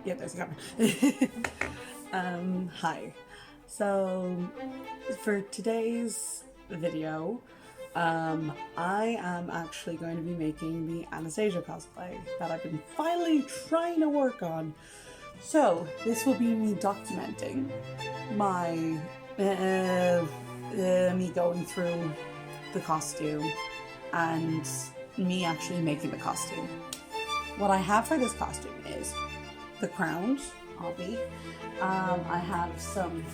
Yeah, there's a camera. Hi. So, for today's video, I am actually going to be making the Anastasia cosplay that I've been finally trying to work on. So, this will be me documenting my, me going through the costume and me actually making the costume. What I have for this costume is the crown, obvi. I have some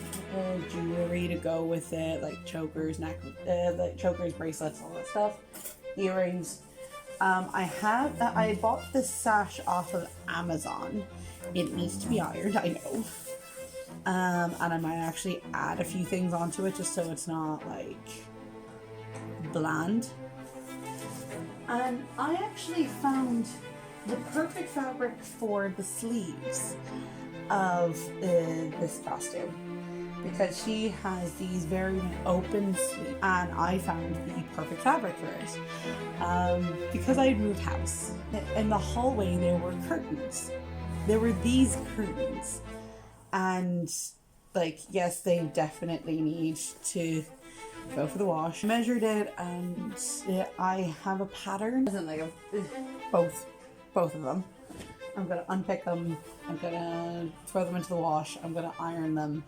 jewelry to go with it, like chokers, like chokers, bracelets, all that stuff, earrings. I bought this sash off of Amazon. It needs to be ironed, I know. And I might actually add a few things onto it just so it's not like bland. And I actually found the perfect fabric for the sleeves of this costume, because she has these very open sleeves, and I found the perfect fabric for it. Because I had moved house, in the hallway there were curtains. There were these curtains, and like, yes, they definitely need to go for the wash. Measured it, and I have a pattern. Isn't like both of them. I'm gonna unpick them. I'm gonna throw them into the wash. I'm gonna iron them,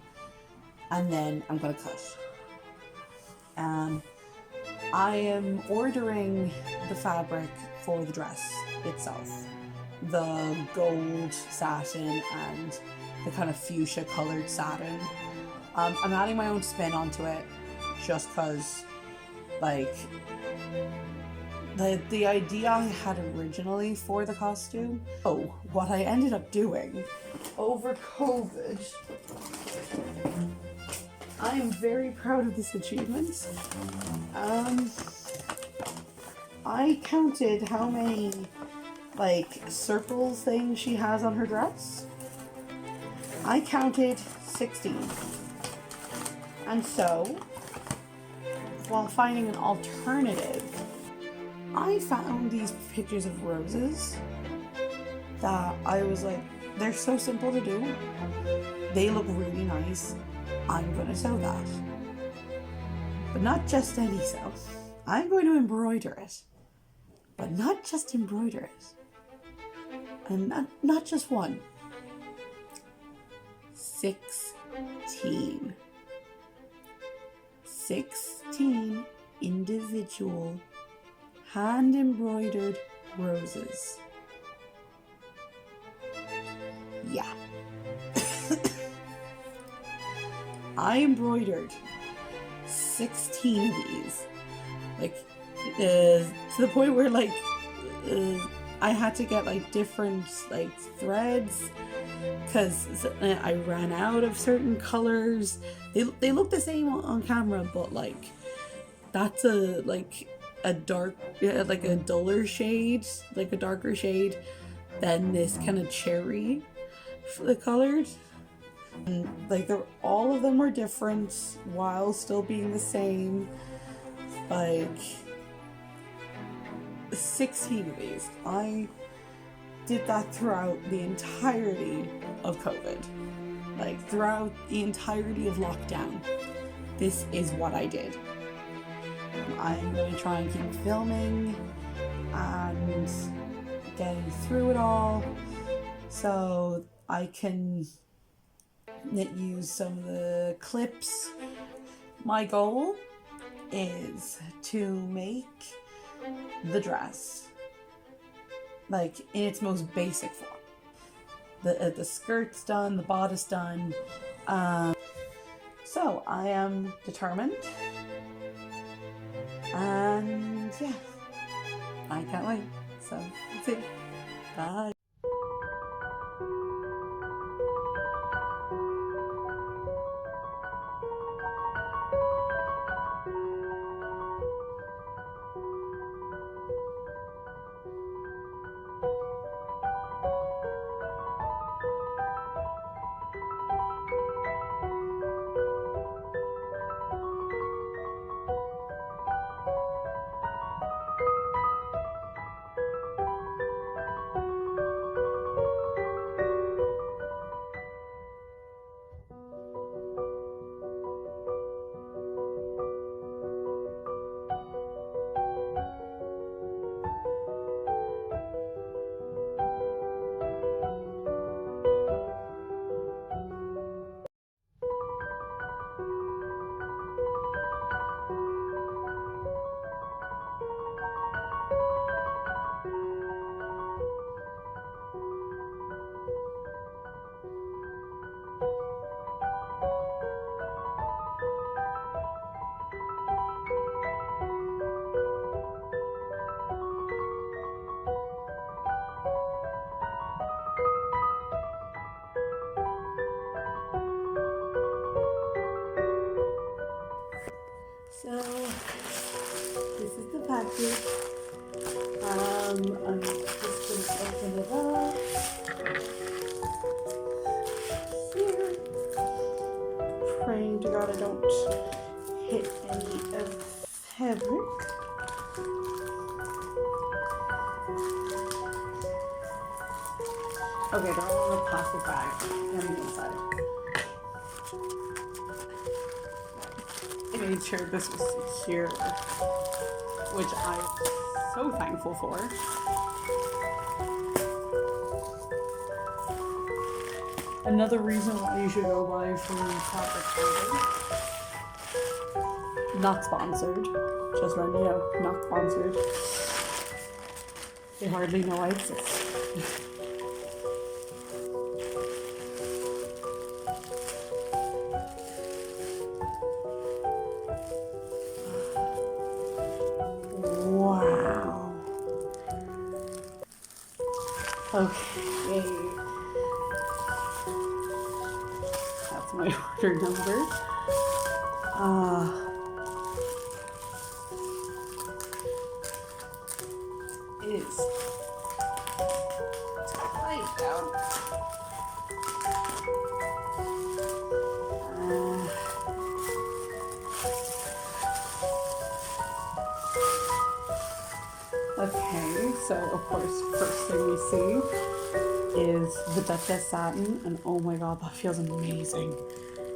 and then I'm gonna cut. I am ordering the fabric for the dress itself, the gold satin and the kind of fuchsia colored satin. I'm adding my own spin onto it, just because, like, the idea I had originally for the costume. Oh, what I ended up doing over COVID, I am very proud of this achievement. I counted how many, like, circles things she has on her dress. I counted 16. And so, while finding an alternative, I found these pictures of roses that I was like, they're so simple to do. They look really nice. I'm going to sew that. But not just any sew. I'm going to embroider it. But not just embroider it. And not just one. 16. 16 individual hand-embroidered roses. Yeah. I embroidered 16 of these. Like, to the point where, like, I had to get, like, different, like, threads, because I ran out of certain colors. They look the same on camera, but, like, that's a dark, like a duller shade, like a darker shade than this kind of cherry colored. And like, all of them were different while still being the same. Like, 16 of these. I did that throughout the entirety of COVID. Like, throughout the entirety of lockdown. This is what I did. I'm going to try and keep filming and getting through it all so I can use some of the clips. My goal is to make the dress, like, in its most basic form. The skirt's done, the bodice done. So I am determined. And yeah, I can't wait. So that's it. Bye. this is the package. I'm just gonna open it up here. Praying to God I don't hit any of the fabric. Okay, they're all in a plastic bag on the inside. I made sure this was secure, which I'm so thankful for. Another reason why you should go buy from Fabric Holding. Not sponsored. Just letting you know, not sponsored. They hardly know I exist. Wow. Okay. That's my order number. It is tight down. Okay, so of course, first thing we see is the Duchess satin, and oh my god, that feels amazing.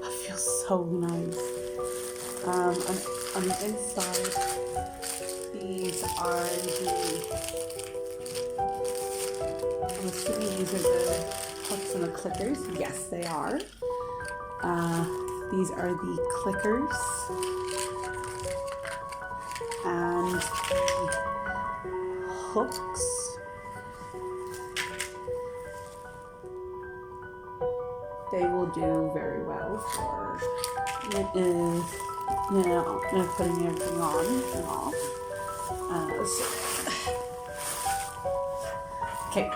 That feels so nice. On the inside, these are I'm assuming these are the hooks and the clickers. Yes, they are. These are the clickers. And the hooks. They will do very well for putting everything on and off. Okay.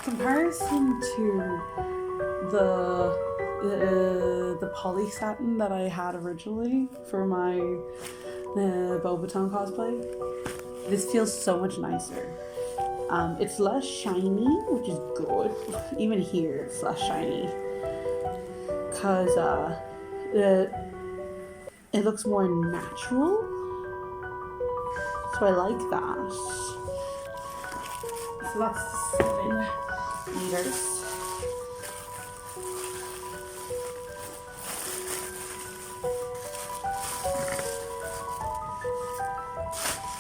Comparison to the poly satin that I had originally for my Beaubaton cosplay, this feels so much nicer. It's less shiny, which is good. Even here, it's less shiny. Because it looks more natural. So I like that. So that's 7 meters.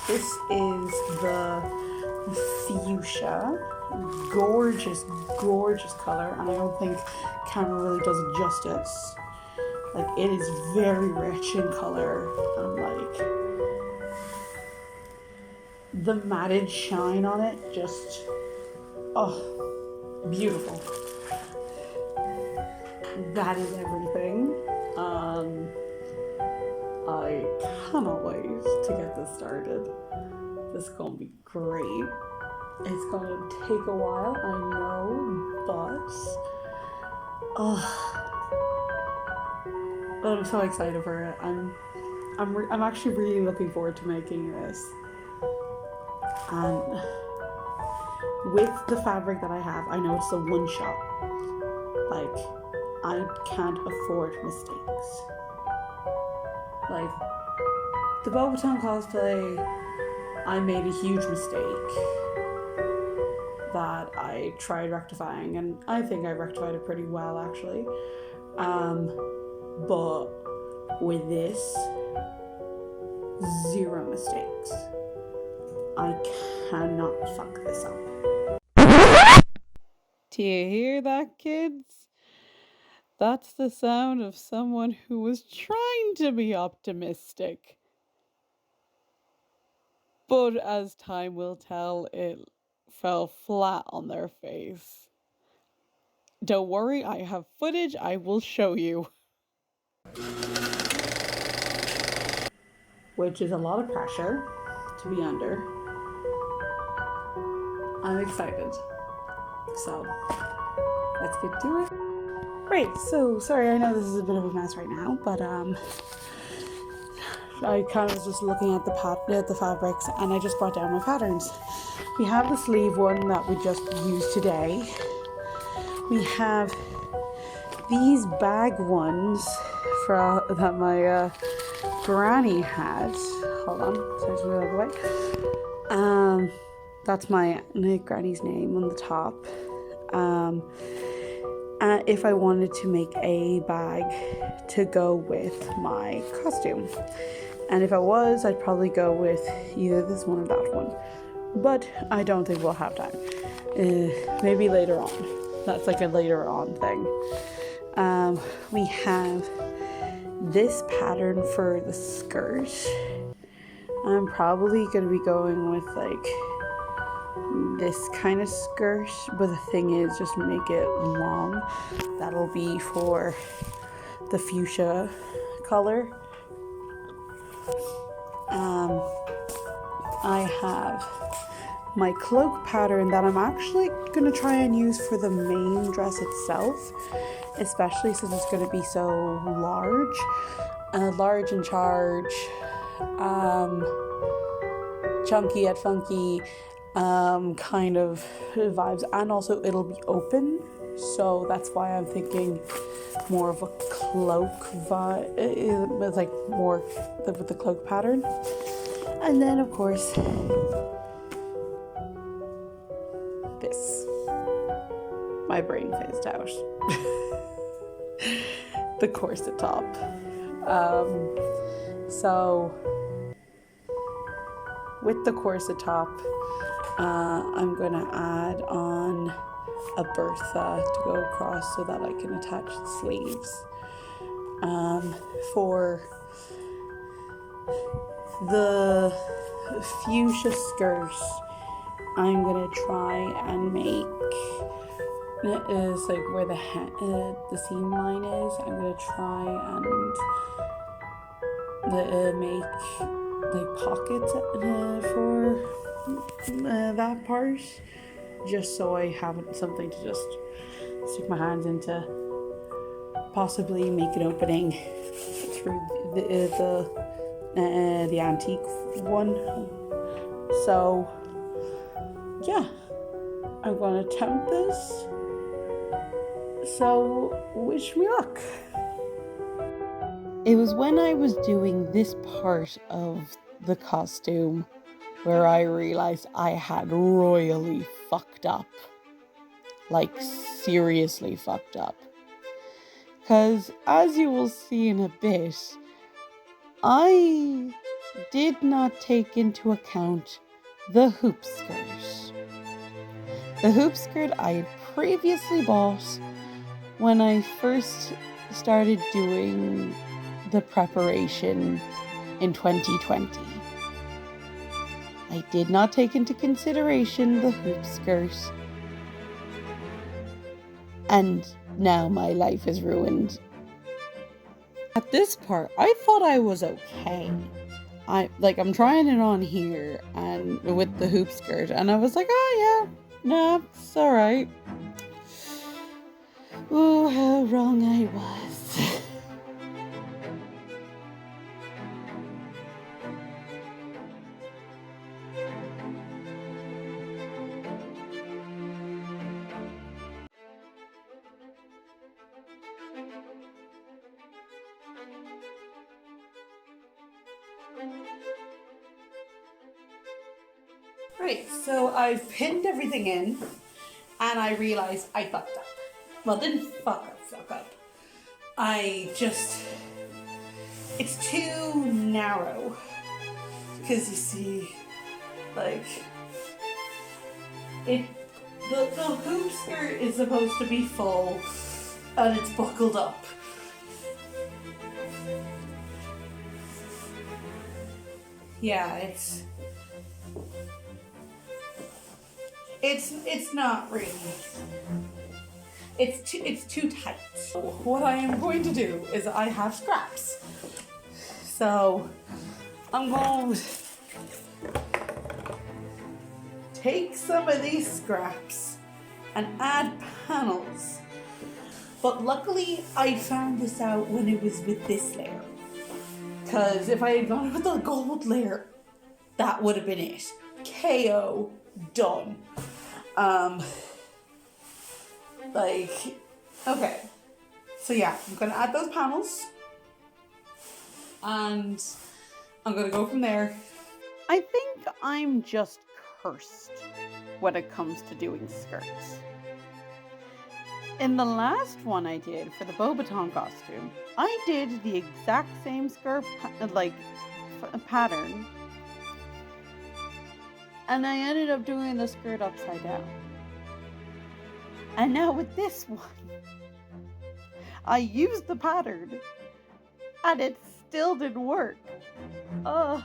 This is the fuchsia. Gorgeous, gorgeous color. And I don't think camera really does it justice. Like, it is very rich in color. And like, the matted shine on it, just, oh, beautiful. That is everything. I cannot wait to get this started. This is gonna be great. It's gonna take a while, I know, but I'm so excited for it. I'm actually really looking forward to making this. And with the fabric that I have, I know it's a one shot. Like, I can't afford mistakes. Like, the Beaubaton cosplay, I made a huge mistake that I tried rectifying, and I think I rectified it pretty well, actually. But with this, 0 mistakes. I cannot fuck this up. Do you hear that, kids? That's the sound of someone who was trying to be optimistic. But as time will tell, it fell flat on their face. Don't worry, I have footage I will show you. Which is a lot of pressure to be under. I'm excited. So, let's get to it. Right, so sorry, I know this is a bit of a mess right now, but I kind of was just looking at the fabrics, and I just brought down my patterns. We have the sleeve one that we just used today. We have these bag ones that my granny had. Hold on, sorry to move out of the way. That's my granny's name on the top. If I wanted to make a bag to go with my costume. And if I was, I'd probably go with either this one or that one. But I don't think we'll have time. Maybe later on. That's like a later on thing. We have this pattern for the skirt. I'm probably going to be going with like this kind of skirt, but the thing is, just make it long. That'll be for the fuchsia color. I have my cloak pattern that I'm actually going to try and use for the main dress itself, especially since it's going to be so large in charge, chunky yet funky, kind of vibes, and also it'll be open, so that's why I'm thinking more of a cloak vibe, with like more with the cloak pattern. And then of course this, my brain phased out. The corset top. So with the corset top, I'm gonna add on a bertha to go across so that I can attach the sleeves. For the fuchsia skirt, I'm gonna try and make it is like where the seam line is. I'm gonna try and make like pockets for that part, just so I have something to just stick my hands into, possibly make an opening through the antique one. So yeah, I'm gonna attempt this, so wish me luck. It was when I was doing this part of the costume where I realized I had royally fucked up. Like, seriously fucked up. Because, as you will see in a bit, I did not take into account the hoop skirt. The hoop skirt I had previously bought when I first started doing the preparation in 2020. I did not take into consideration the hoop skirt, and now my life is ruined. At this part, I thought I was okay. I'm trying it on here and with the hoop skirt, and I was like, oh yeah, no, it's alright. Oh, how wrong I was. Right, so I've pinned everything in, and I realized I fucked up. Well, didn't fuck up. It's too narrow. Because you see, like, the hoop skirt is supposed to be full, and it's buckled up. Yeah, it's not really. It's too tight. So what I am going to do is I have scraps. So I'm going to take some of these scraps and add panels. But luckily I found this out when it was with this layer. Because if I had gone with the gold layer, that would have been it. KO. Done. Okay. So yeah, I'm gonna add those panels. And I'm gonna go from there. I think I'm just cursed when it comes to doing skirts. In the last one I did for the Beaubaton costume, I did the exact same skirt pattern, and I ended up doing the skirt upside down. And now with this one, I used the pattern and it still didn't work. I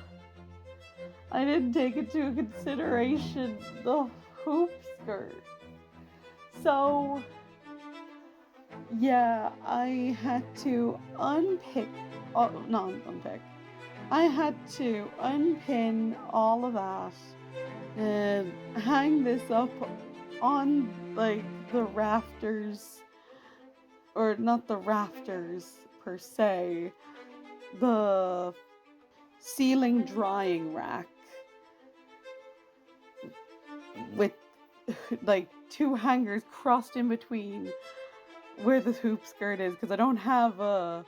didn't take into consideration the hoop skirt. So yeah, I had to I had to unpin all of that and hang this up on like the rafters, or not the rafters per se, the ceiling drying rack with like two hangers crossed in between where the hoop skirt is, because I don't have a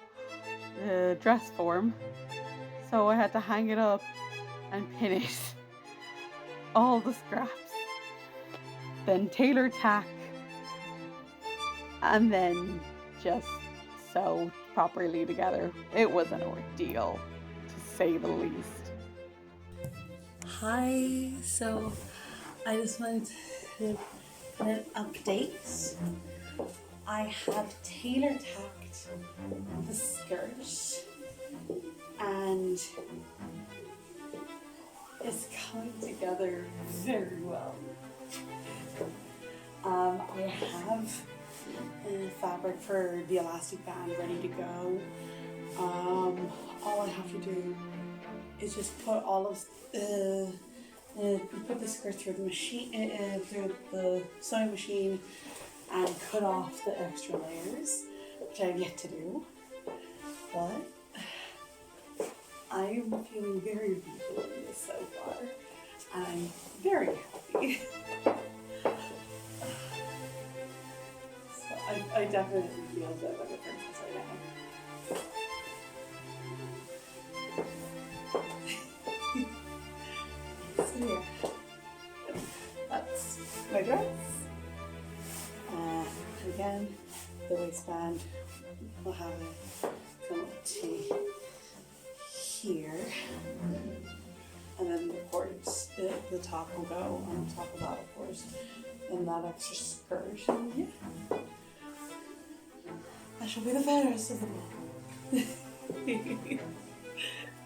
dress form, so I had to hang it up and pin it. All the scraps, then tailor tack, and then just sew properly together. It was an ordeal, to say the least. Hi, so I just wanted to put an update. I have tailor tacked the skirt and it's coming together very well. I have the fabric for the elastic band ready to go. All I have to do is just put put the skirt through the machine, through the sewing machine, and cut off the extra layers, which I have yet to do. But I'm feeling very beautiful in this so far, and I'm very happy. So I definitely feel that I'm a princess right now. So yeah, that's my dress. Again, the waistband will have it come up to here, and then the cords, the top will go on top of that, of course, and that extra skirt. And yeah, that shall be the fairest of them all.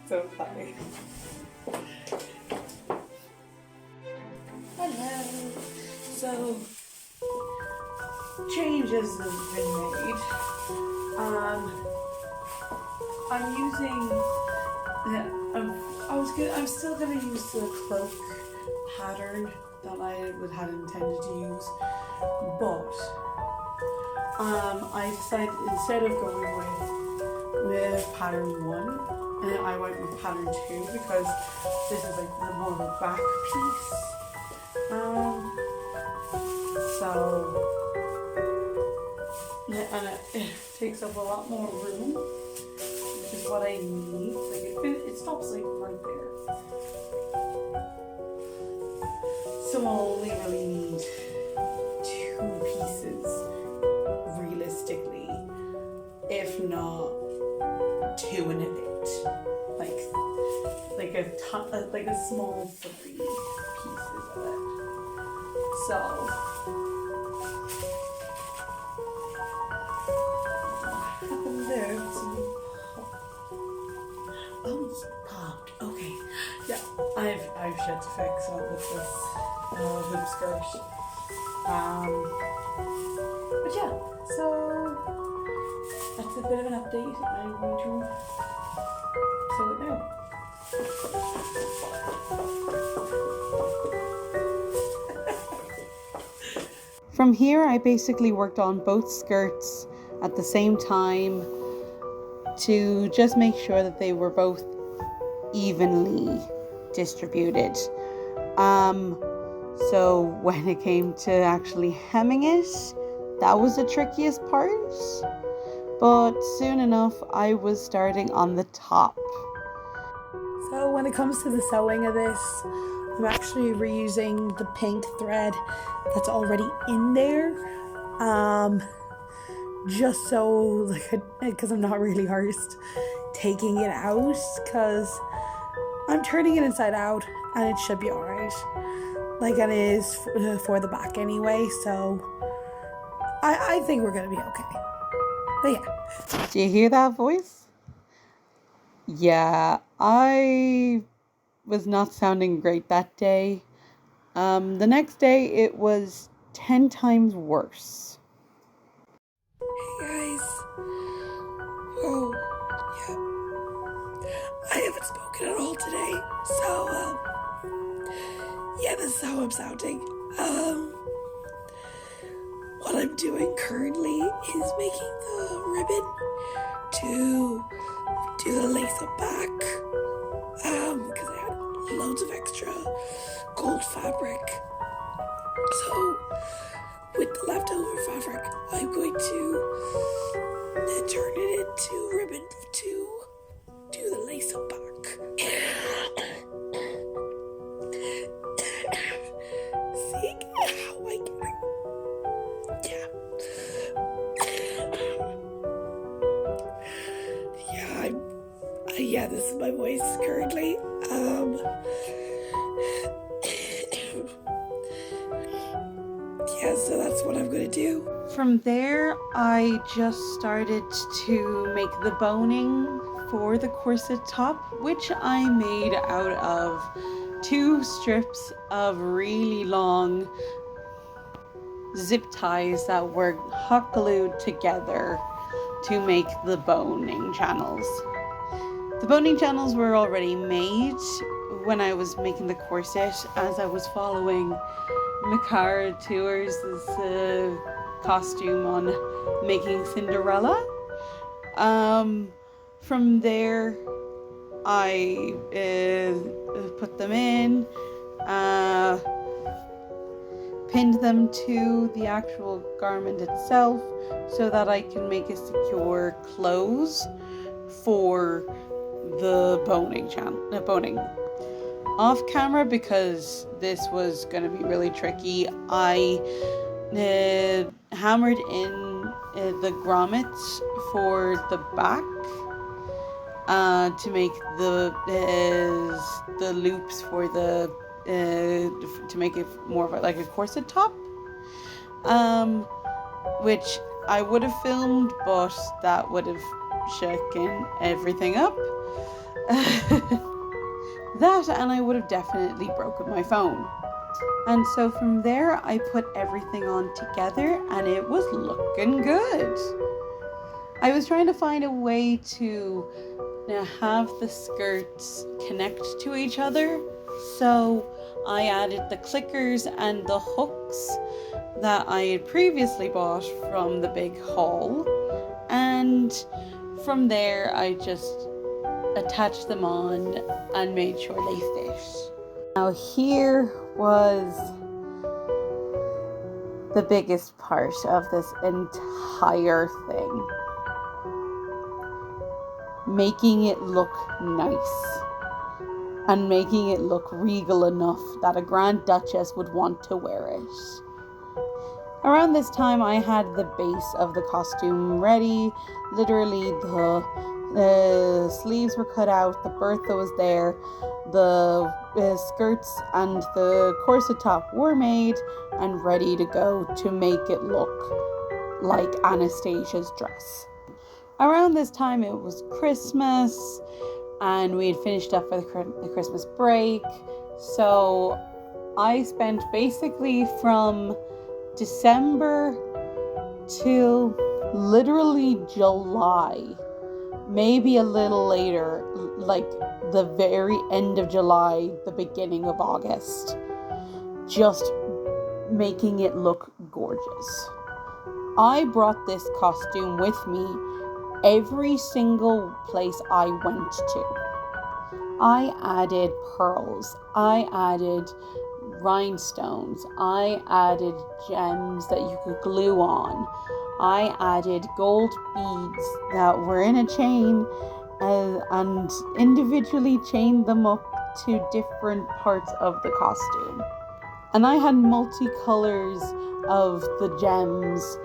So funny. Hello. So changes have been made. I'm using. I'm still gonna use the cloak pattern that I had intended to use, but I decided instead of going with pattern 1, I went with pattern 2 because this is like the more of a back piece. And it takes up a lot more room, which is what I need. Like it stops like right there. So I'll only really need 2 pieces, realistically, if not 2 and a bit. Like a small 3 pieces of it. So. Okay. Yeah, I've yet to fix up with this hoop skirt. But yeah, so that's a bit of an update. I'm going to sew it now. From here, I basically worked on both skirts at the same time to just make sure that they were both evenly distributed. So when it came to actually hemming it, that was the trickiest part. But soon enough, I was starting on the top. So when it comes to the sewing of this, I'm actually reusing the pink thread that's already in there. Just so, because I'm not really arsed taking it out, because I'm turning it inside out and it should be alright. And it is for the back anyway, so I think we're going to be okay. But yeah. Do you hear that voice? Yeah, I was not sounding great that day. The next day it was 10 times worse. Hey guys. Oh, yeah. I haven't spoken at all today, so, yeah, this is how I'm sounding. What I'm doing currently is making the ribbon to do the lace up back, because I had loads of extra gold fabric. So with the leftover fabric, I'm going to turn it into ribbon to do the lace up back. See how I get yeah, this is my voice currently. Yeah, so that's what I'm gonna do. From there, I just started to make the boning for the corset top, which I made out of 2 strips of really long zip ties that were hot glued together to make the boning channels. The boning channels were already made when I was making the corset, as I was following Makara Tours' costume on making Cinderella. From there, I put them in, pinned them to the actual garment itself so that I can make a secure close for the boning off camera, because this was going to be really tricky. I hammered in the grommets for the back to make the loops for the to make it more of a corset top, which I would have filmed, but that would have shaken everything up. That, and I would have definitely broken my phone. And so from there, I put everything on together and it was looking good. I was trying to find a way to have the skirts connect to each other. So I added the clickers and the hooks that I had previously bought from the big haul. And from there, I just attached them on and made sure they fit. Now here was the biggest part of this entire thing. Making it look nice and making it look regal enough that a Grand Duchess would want to wear it. Around this time I had the base of the costume ready. Literally the sleeves were cut out, the bertha was there, the skirts and the corset top were made and ready to go to make it look like Anastasia's dress. Around this time it was Christmas and we had finished up for the Christmas break, so I spent basically from December till literally July, maybe a little later, like the very end of July, the beginning of August, just making it look gorgeous. I brought this costume with me every single place I went to, I added pearls, I added rhinestones, I added gems that you could glue on, I added gold beads that were in a chain and individually chained them up to different parts of the costume. And I had multicolors of the gems.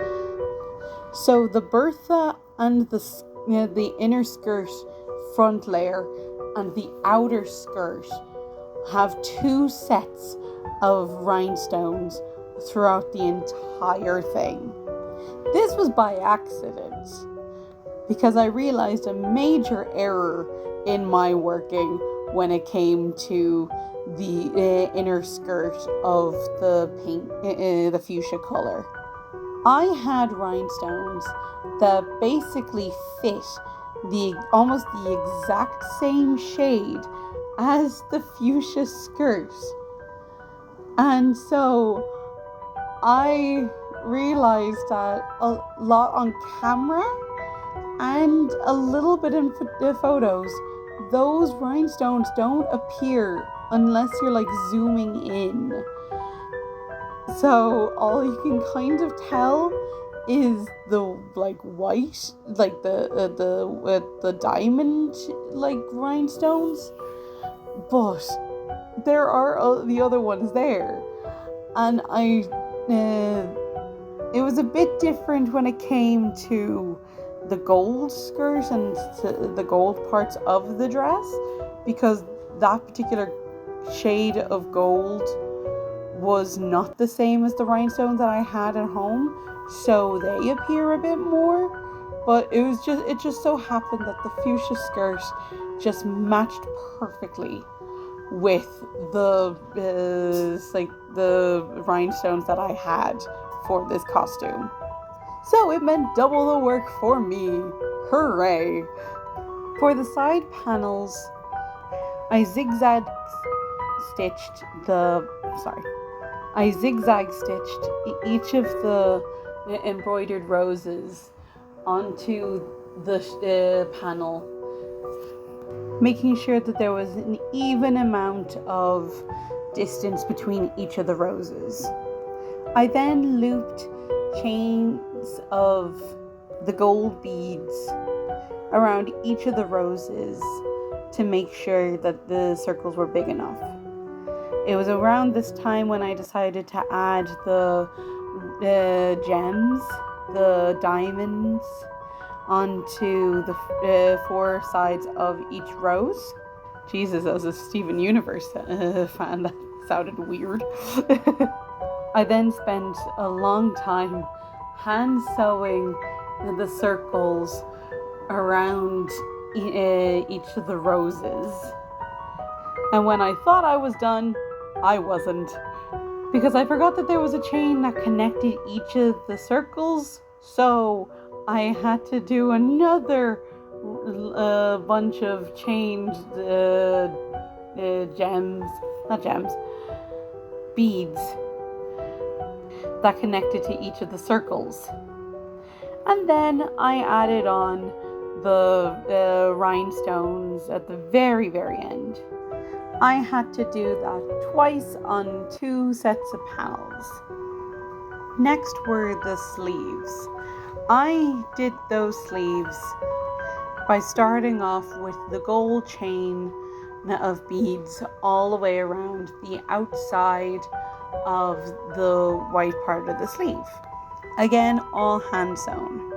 So the Bertha and the inner skirt front layer and the outer skirt have 2 sets of rhinestones throughout the entire thing. This was by accident, because I realized a major error in my working when it came to the inner skirt of the pink, the fuchsia color. I had rhinestones that basically fit almost the exact same shade as the fuchsia skirt. And so I realized that a lot on camera and a little bit in photos, those rhinestones don't appear unless you're like zooming in. So all you can kind of tell is the like white, like the diamond like rhinestones, but there are the other ones there, and it was a bit different when it came to the gold skirt and to the gold parts of the dress, because that particular shade of gold was not the same as the rhinestones that I had at home, so they appear a bit more. But it just so happened that the fuchsia skirt just matched perfectly with the rhinestones that I had for this costume. So it meant double the work for me. Hooray! For the side panels, I zigzag stitched each of the embroidered roses onto the panel, making sure that there was an even amount of distance between each of the roses. I then looped chains of the gold beads around each of the roses to make sure that the circles were big enough. It was around this time when I decided to add the gems, the diamonds, onto the 4 sides of each rose. Jesus, as a Steven Universe fan, that sounded weird. I then spent a long time hand sewing the circles around each of the roses. And when I thought I was done, I wasn't, because I forgot that there was a chain that connected each of the circles, so I had to do another bunch of beads that connected to each of the circles. And then I added on the rhinestones at the very, very end. I had to do that twice on 2 sets of panels. Next were the sleeves. I did those sleeves by starting off with the gold chain of beads all the way around the outside of the white part of the sleeve. Again, all hand sewn.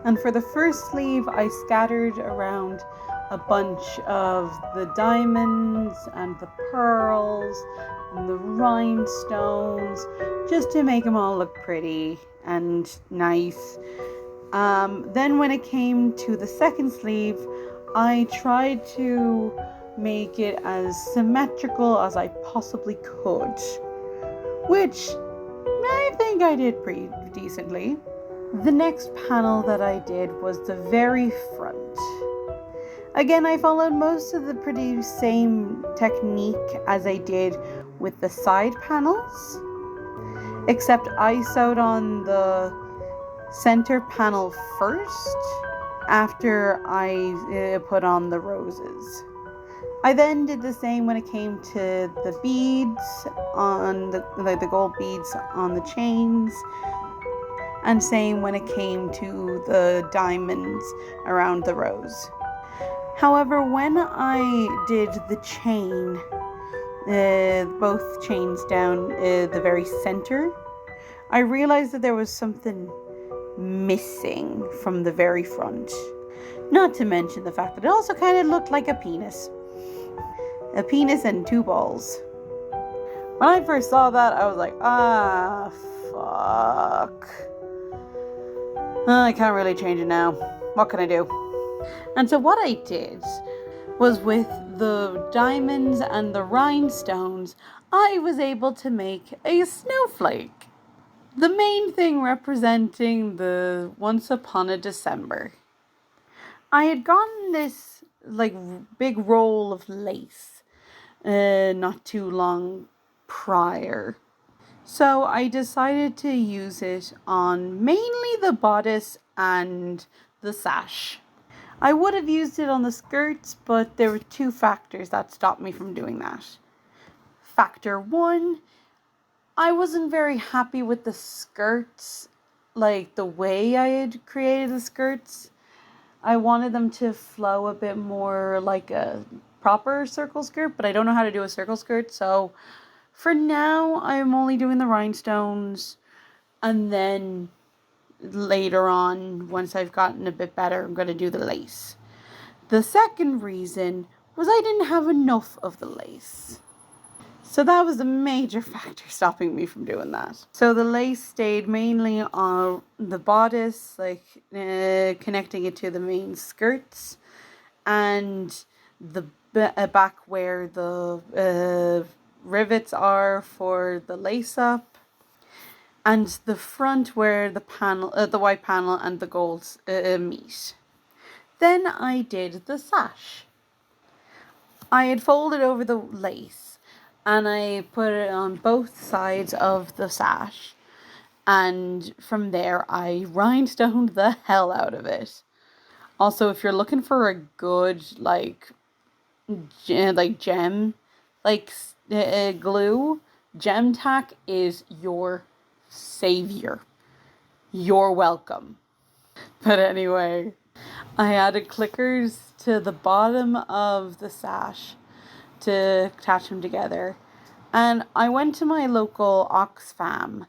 And for the first sleeve, I scattered around a bunch of the diamonds and the pearls and the rhinestones, just to make them all look pretty and nice. Then when it came to the second sleeve, I tried to make it as symmetrical as I possibly could, which I think I did pretty decently. The next panel that I did was the very front. Again, I followed most of the pretty same technique as I did with the side panels, except I sewed on the center panel first after I put on the roses. I then did the same when it came to the beads on the gold beads on the chains, and same when it came to the diamonds around the rose. However, when I did the chain, both chains down the very center, I realized that there was something missing from the very front. Not to mention the fact that it also kind of looked like a penis. A penis and two balls. When I first saw that, I was like, fuck. I can't really change it now. What can I do? And so what I did was, with the diamonds and the rhinestones, I was able to make a snowflake. The main thing representing the Once Upon a December. I had gotten this big roll of lace not too long prior. So I decided to use it on mainly the bodice and the sash. I would have used it on the skirts, but there were two factors that stopped me from doing that. Factor one, I wasn't very happy with the skirts, like the way I had created the skirts. I wanted them to flow a bit more like a proper circle skirt, but I don't know how to do a circle skirt, so for now I'm only doing the rhinestones, and then later on, once I've gotten a bit better, I'm going to do the lace. The second reason was I didn't have enough of the lace. So that was a major factor stopping me from doing that. So the lace stayed mainly on the bodice, connecting it to the main skirts, and the back where the rivets are for the lace up, and the front where the white panel and the golds meet. Then I did the sash. I had folded over the lace and I put it on both sides of the sash, and from there I rhinestoned the hell out of it. Also, if you're looking for a good gem glue, gem tack is your savior. You're welcome. But anyway, I added clickers to the bottom of the sash to attach them together. And I went to my local Oxfam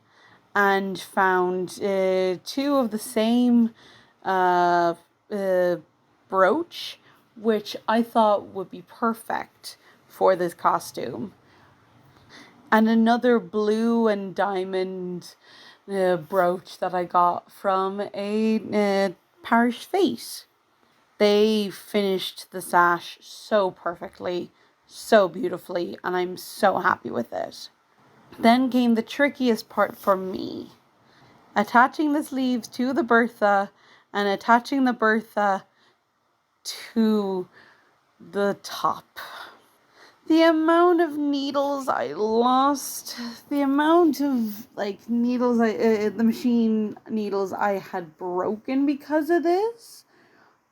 and found two of the same brooch, which I thought would be perfect for this costume. And another blue and diamond brooch that I got from a parish fete. They finished the sash so perfectly, so beautifully, and I'm so happy with it. Then came the trickiest part for me. Attaching the sleeves to the Bertha and attaching the Bertha to the top. The amount of needles I lost, the amount of needles the machine needles I had broken because of this,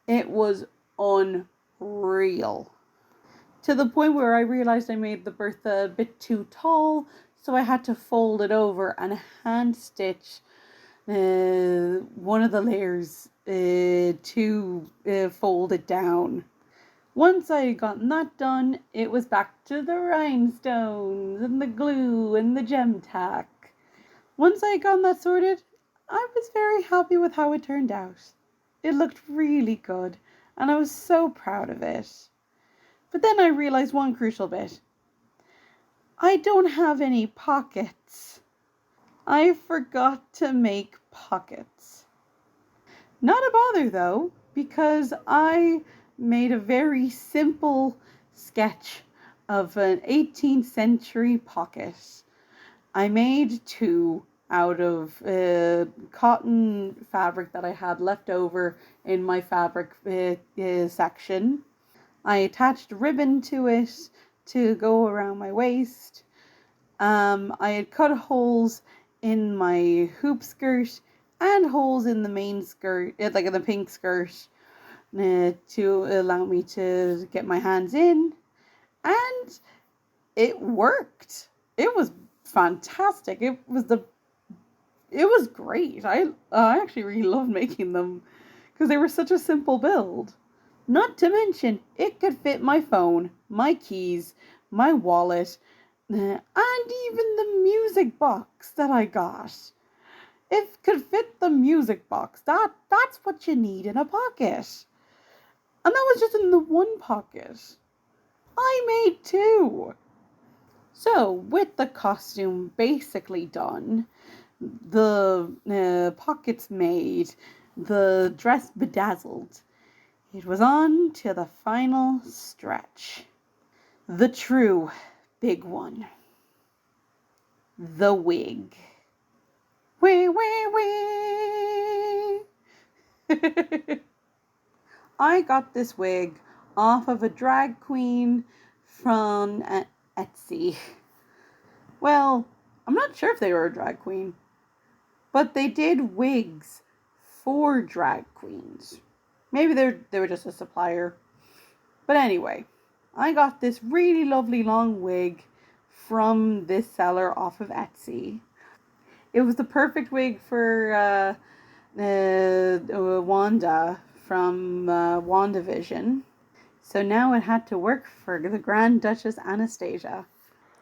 it was unreal. To the point where I realized I made the Bertha a bit too tall, so I had to fold it over and hand stitch one of the layers to fold it down. Once I had gotten that done, it was back to the rhinestones and the glue and the gem tack. Once I had gotten that sorted, I was very happy with how it turned out. It looked really good, and I was so proud of it. But then I realized one crucial bit. I don't have any pockets. I forgot to make pockets. Not a bother though, because I made a very simple sketch of an 18th century pocket. I made two out of cotton fabric that I had left over in my fabric section. I attached ribbon to it to go around my waist. I had cut holes in my hoop skirt and holes in the main skirt, in the pink skirt. to allow me to get my hands in, and it worked. It was fantastic. It was great. I actually really loved making them because they were such a simple build. Not to mention, it could fit my phone, my keys, my wallet, and even the music box that I got. It could fit the music box. That's what you need in a pocket. And that was just in the one pocket. I made two. So, with the costume basically done, the pockets made, the dress bedazzled, it was on to the final stretch. The true big one. The wig. Wee, wee, wee. I got this wig off of a drag queen from Etsy. Well, I'm not sure if they were a drag queen, but they did wigs for drag queens. Maybe they were just a supplier. But anyway, I got this really lovely long wig from this seller off of Etsy. It was the perfect wig for Wanda from WandaVision. So now it had to work for the Grand Duchess Anastasia.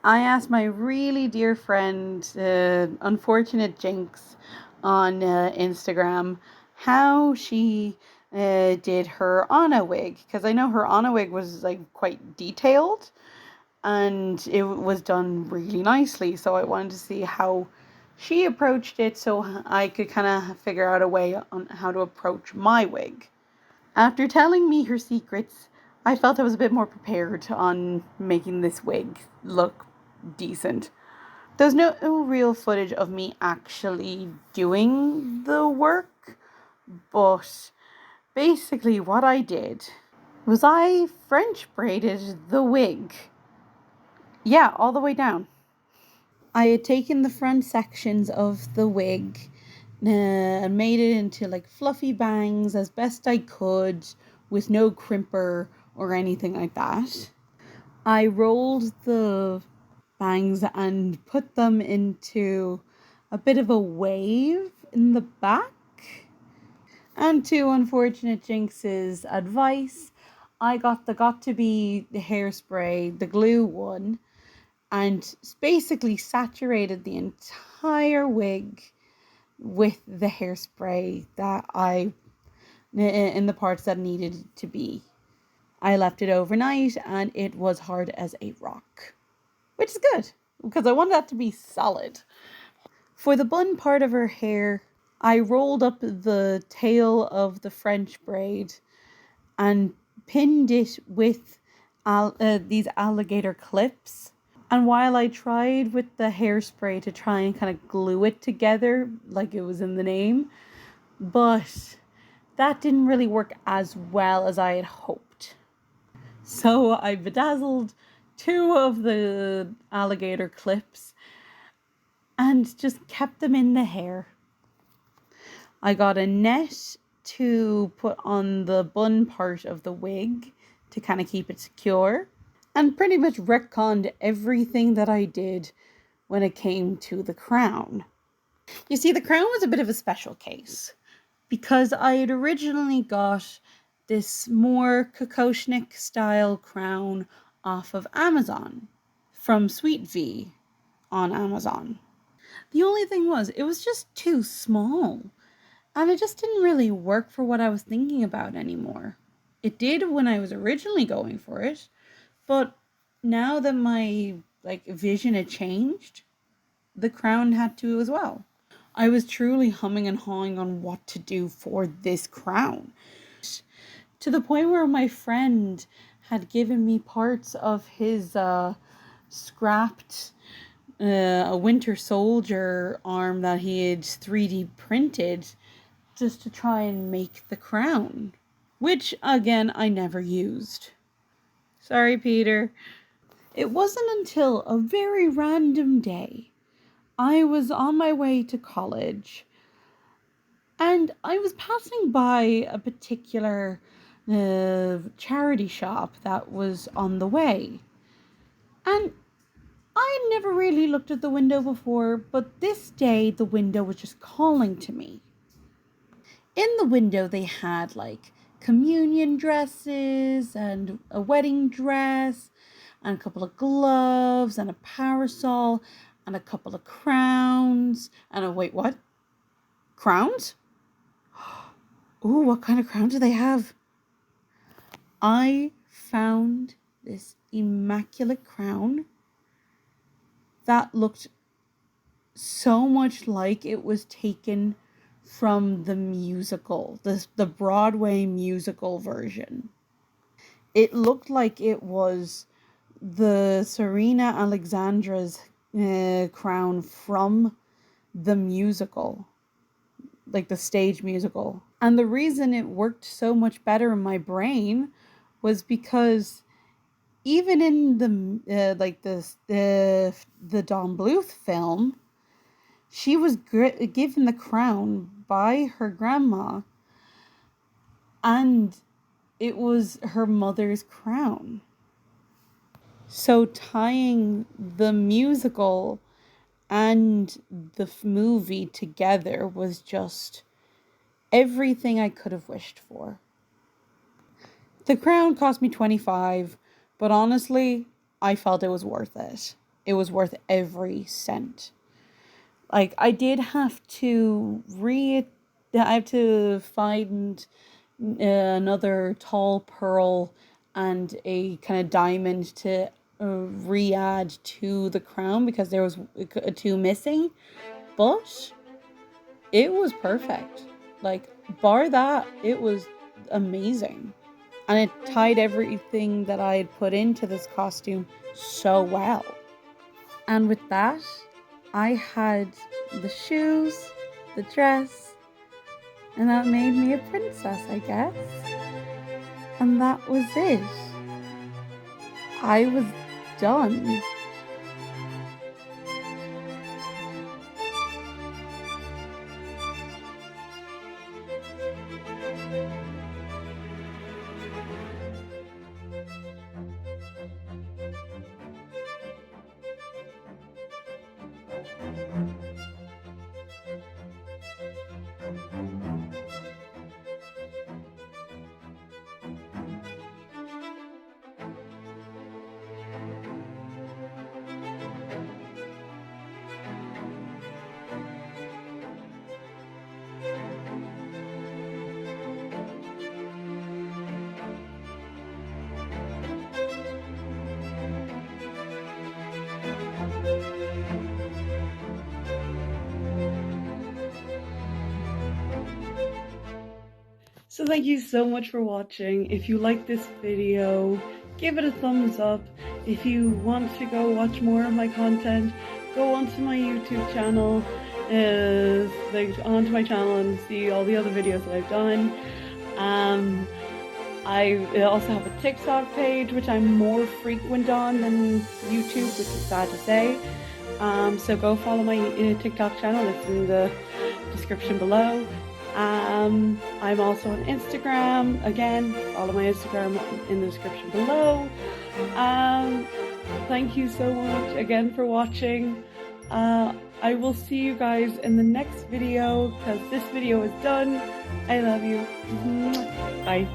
I asked my really dear friend, Unfortunate Jinx, on Instagram how she did her Anna wig, because I know her Anna wig was like quite detailed and it was done really nicely. So I wanted to see how she approached it so I could kind of figure out a way on how to approach my wig. After telling me her secrets, I felt I was a bit more prepared on making this wig look decent. There's no real footage of me actually doing the work, but basically what I did was I French braided the wig. Yeah, all the way down. I had taken the front sections of the wig and made it into like fluffy bangs as best I could with no crimper or anything like that. I rolled the bangs and put them into a bit of a wave in the back. And to Unfortunate Jinx's advice, I got the Got To Be the hairspray, the glue one, and basically saturated the entire wig with the hairspray that I in the parts that needed to be. I left it overnight and it was hard as a rock, which is good because I wanted that to be solid. For the bun part of her hair, I rolled up the tail of the French braid and pinned it with these alligator clips. And while I tried with the hairspray to try and kind of glue it together, like it was in the name, but that didn't really work as well as I had hoped. So I bedazzled two of the alligator clips and just kept them in the hair. I got a net to put on the bun part of the wig to kind of keep it secure, and pretty much retconned everything that I did when it came to the crown. You see, the crown was a bit of a special case because I had originally got this more Kokoshnik style crown off of Amazon from Sweet V on Amazon. The only thing was, it was just too small and it just didn't really work for what I was thinking about anymore. It did when I was originally going for it, but now that my vision had changed, the crown had to as well. I was truly humming and hawing on what to do for this crown. To the point where my friend had given me parts of his scrapped a Winter Soldier arm that he had 3D printed just to try and make the crown, which again I never used. Sorry, Peter. It wasn't until a very random day I was on my way to college and I was passing by a particular charity shop that was on the way. And I had never really looked at the window before, but this day the window was just calling to me. In the window, they had like communion dresses and a wedding dress and a couple of gloves and a parasol and a couple of crowns and a wait, what? Crowns? Ooh, what kind of crown do they have? I found this immaculate crown that looked so much like it was taken from the musical, the Broadway musical version. It looked like it was the Serena Alexandra's crown from the musical, like the stage musical. And the reason it worked so much better in my brain was because even in the the Don Bluth film, she was given the crown by her grandma, and it was her mother's crown. So tying the musical and the movie together was just everything I could have wished for. The crown cost me $25, but honestly, I felt it was worth it. It was worth every cent. Like, I did have to I have to find another tall pearl and a kind of diamond to re-add to the crown because there was two missing, but it was perfect. Like, bar that, it was amazing. And it tied everything that I had put into this costume so well. And with that, I had the shoes, the dress, and that made me a princess, I guess. And that was it. I was done. So thank you so much for watching. If you like this video, give it a thumbs up. If you want to go watch more of my content, go onto my YouTube channel, onto my channel and see all the other videos that I've done. I also have a TikTok page, which I'm more frequent on than YouTube, which is sad to say. So go follow my TikTok channel, it's in the description below. I'm also on Instagram, again, follow my Instagram in the description below. Thank you so much again for watching. I will see you guys in the next video, because this video is done. I love you. Bye.